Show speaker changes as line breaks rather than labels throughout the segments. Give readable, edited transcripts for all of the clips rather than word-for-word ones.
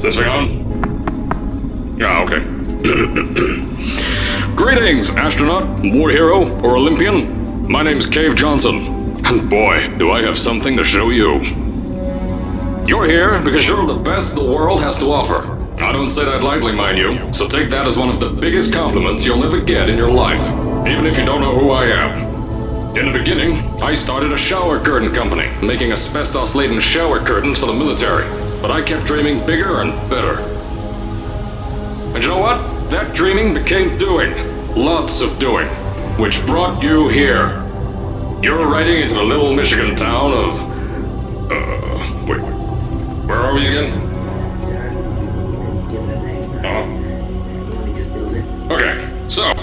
this thing on? Ah, okay. Greetings, astronaut, war hero, or Olympian. My name's Cave Johnson, and boy, do I have something to show you. You're here because you're the best the world has to offer. I don't say that lightly, mind you, so take that as one of the biggest compliments you'll ever get in your life, even if you don't know who I am. In the beginning, I started a shower curtain company, making asbestos-laden shower curtains for the military, but I kept dreaming bigger and better. And you know what? That dreaming became doing. Lots of doing. Which brought you here. You're riding into the little Michigan town of... wait. Where are we again? Okay, so...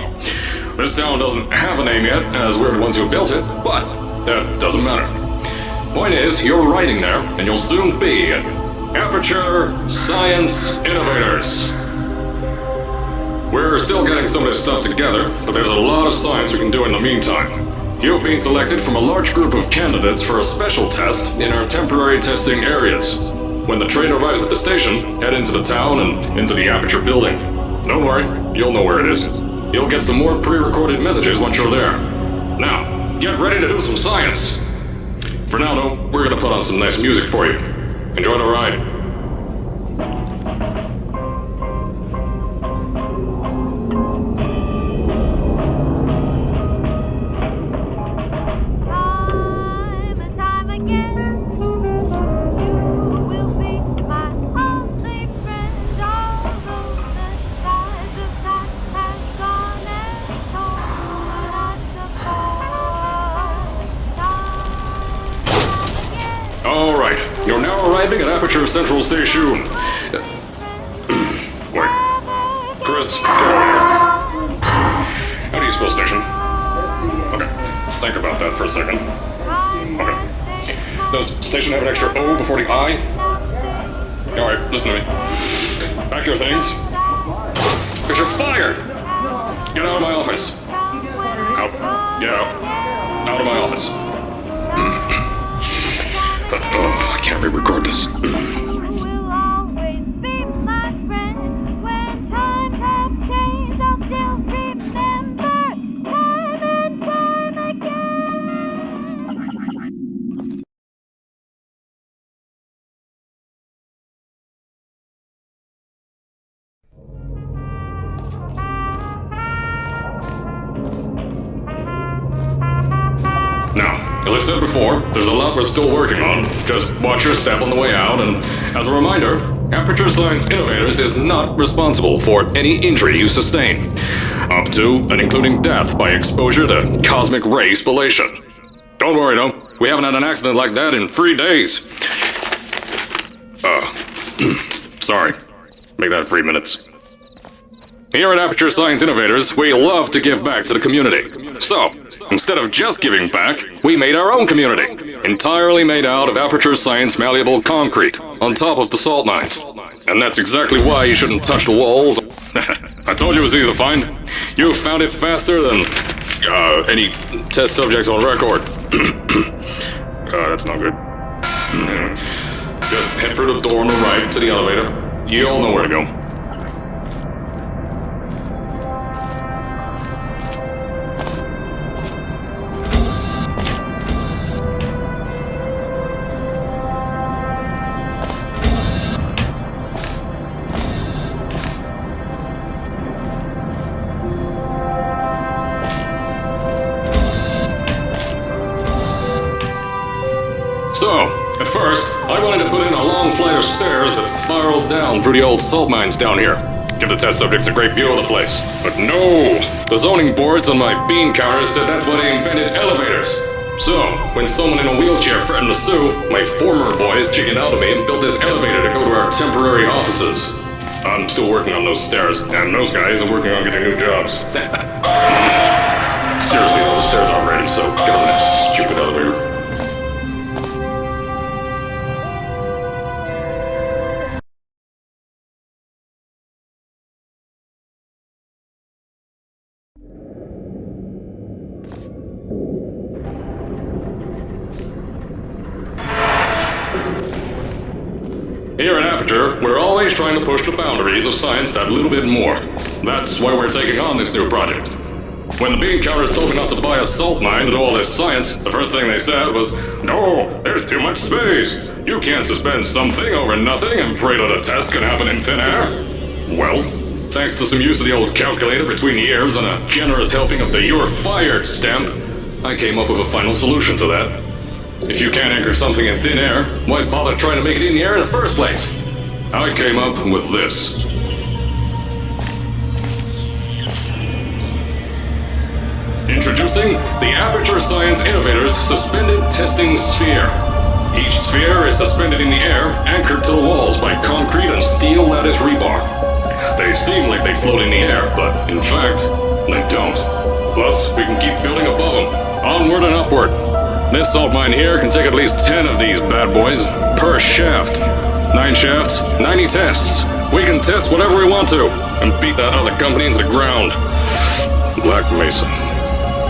this town doesn't have a name yet, as we're the ones who built it, but that doesn't matter. Point is, you're riding there, and you'll soon be at Aperture Science Innovators. We're still getting some of this stuff together, but there's a lot of science we can do in the meantime. You've been selected from a large group of candidates for a special test in our temporary testing areas. When the train arrives at the station, head into the town and into the Aperture building. Don't worry, you'll know where it is. You'll get some more pre-recorded messages once you're there. Now, get ready to do some science. For now, though, we're gonna put on some nice music for you. Enjoy the ride. Alright, you're now arriving at Aperture Central Station. Wait. Chris, go here. How do you spell station? Okay, think about that for a second. Okay. Does station have an extra O before the I? Alright, listen to me. Pack your things. Because you're fired! Get out of my office. Out. Get out. Out of my office. I can't re-record this. Now, as I said before, there's a lot we're still working on. Just watch your step on the way out, and as a reminder, Aperture Science Innovators is not responsible for any injury you sustain, up to and including death by exposure to cosmic ray spallation. Don't worry though, we haven't had an accident like that in 3 days. Sorry. Make that 3 minutes. Here at Aperture Science Innovators, we love to give back to the community. So, instead of just giving back, we made our own community, entirely made out of Aperture Science malleable concrete, on top of the salt mines. And that's exactly why you shouldn't touch the walls. I told you it was easy to find. You found it faster than any test subjects on record. That's not good. Just head through the door on the right to the elevator. You all know where to go. So, at first, I wanted to put in a long flight of stairs that spiraled down through the old salt mines down here. Give the test subjects a great view of the place. But no! The zoning boards on my bean counters said that's why they invented elevators. So, when someone in a wheelchair threatened to sue, my former boys chickened out of me and built this elevator to go to our temporary offices. I'm still working on those stairs, and those guys are working on getting new jobs. Seriously, all the stairs aren't ready, so get on that stupid elevator. Here at Aperture, we're always trying to push the boundaries of science that little bit more. That's why we're taking on this new project. When the bean counters told me not to buy a salt mine to do all this science, the first thing they said was, "No, there's too much space. You can't suspend something over nothing and pray that a test can happen in thin air." Well, thanks to some use of the old calculator between the ears and a generous helping of the "you're fired" stamp, I came up with a final solution to that. If you can't anchor something in thin air, why bother trying to make it in the air in the first place? I came up with this. Introducing the Aperture Science Innovators Suspended Testing Sphere. Each sphere is suspended in the air, anchored to the walls by concrete and steel lattice rebar. They seem like they float in the air, but in fact, they don't. Plus, we can keep building above them, onward and upward. This salt mine here can take at least 10 of these bad boys per shaft. 9 shafts, 90 tests. We can test whatever we want to and beat that other company into the ground. Black Mesa.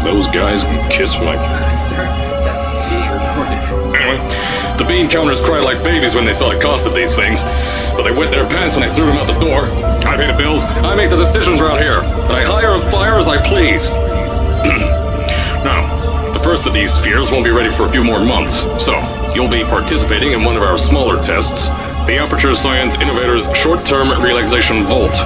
Those guys can kiss my... Anyway, the bean counters cried like babies when they saw the cost of these things, but they wet their pants when I threw them out the door. I pay the bills, I make the decisions around here, and I hire and fire as I please. Now, the first of these spheres won't be ready for a few more months, so you'll be participating in one of our smaller tests, the Aperture Science Innovators Short-Term Relaxation Vault.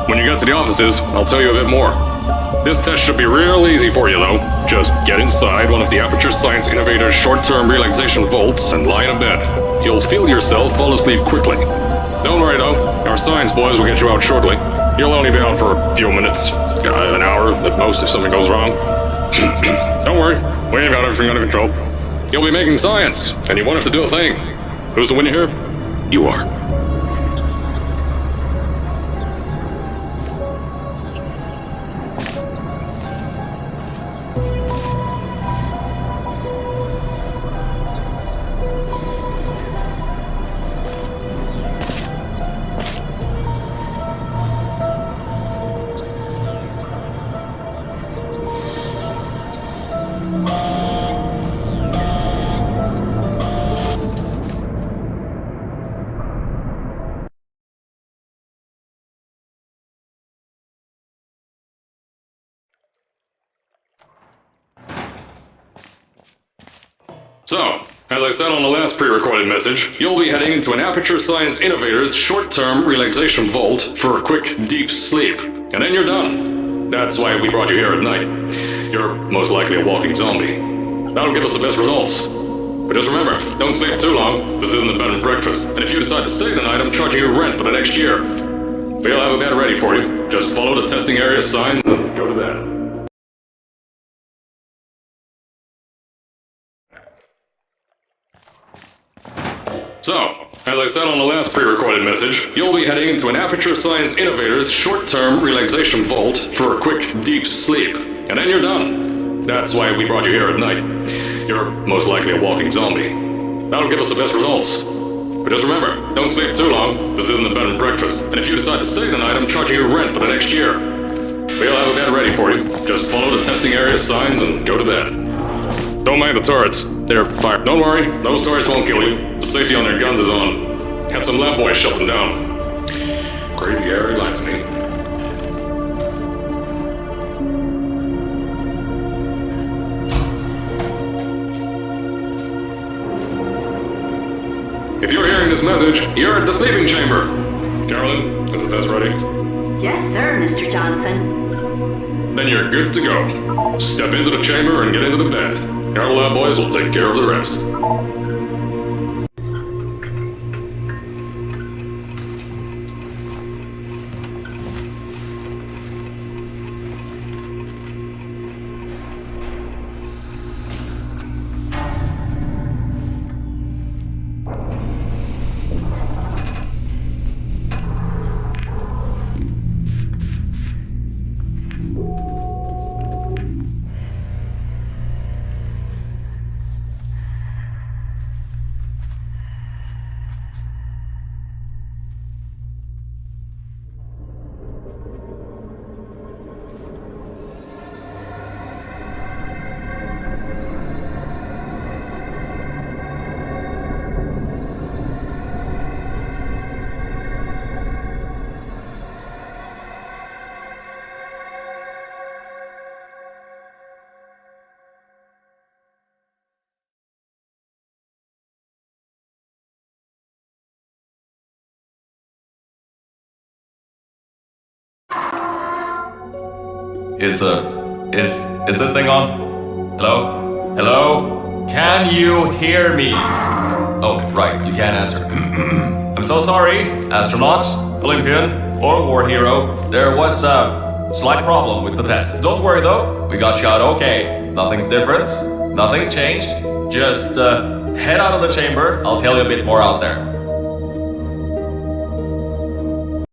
When you get to the offices, I'll tell you a bit more. This test should be real easy for you, though. Just get inside one of the Aperture Science Innovators short-term relaxation vaults and lie in a bed. You'll feel yourself fall asleep quickly. Don't worry, though. Our science boys will get you out shortly. You'll only be out for a few minutes. An hour at most if something goes wrong. Don't worry. We've got everything under control. You'll be making science, and you won't have to do a thing. Who's the winner here? You are. So, as I said on the last pre-recorded message, you'll be heading into an Aperture Science Innovators short-term relaxation vault for a quick, deep sleep. And then you're done. That's why we brought you here at night. You're most likely a walking zombie. That'll give us the best results. But just remember, don't sleep too long. This isn't a bed and breakfast. And if you decide to stay tonight, I'm charging you rent for the next year. We'll have a bed ready for you. Just follow the testing area signs and go to bed. So, as I said on the last pre-recorded message, you'll be heading into an Aperture Science Innovators short-term relaxation vault for a quick, deep sleep. And then you're done. That's why we brought you here at night. You're most likely a walking zombie. That'll give us the best results. But just remember, don't sleep too long. This isn't a bed and breakfast. And if you decide to stay tonight, I'm charging you rent for the next year. We'll have a bed ready for you. Just follow the testing area signs and go to bed. Don't mind the turrets. They're fire. Don't worry, those turrets won't kill you. The safety on their guns is on. Had some lab boys shut them down. Crazy area lied to me. If you're hearing this message, you're at the sleeping chamber. Carolyn, is the test ready?
Yes, sir, Mr. Johnson.
Then you're good to go. Step into the chamber and get into the bed. Our lab boys will take care of the rest.
Is this thing on? Hello? Hello? Can you hear me? Oh, right, you can't answer. I'm so sorry, astronaut, Olympian, or war hero. There was a slight problem with the test. Don't worry though, we got you out okay. Nothing's different, nothing's changed. Just head out of the chamber, I'll tell you a bit more out there.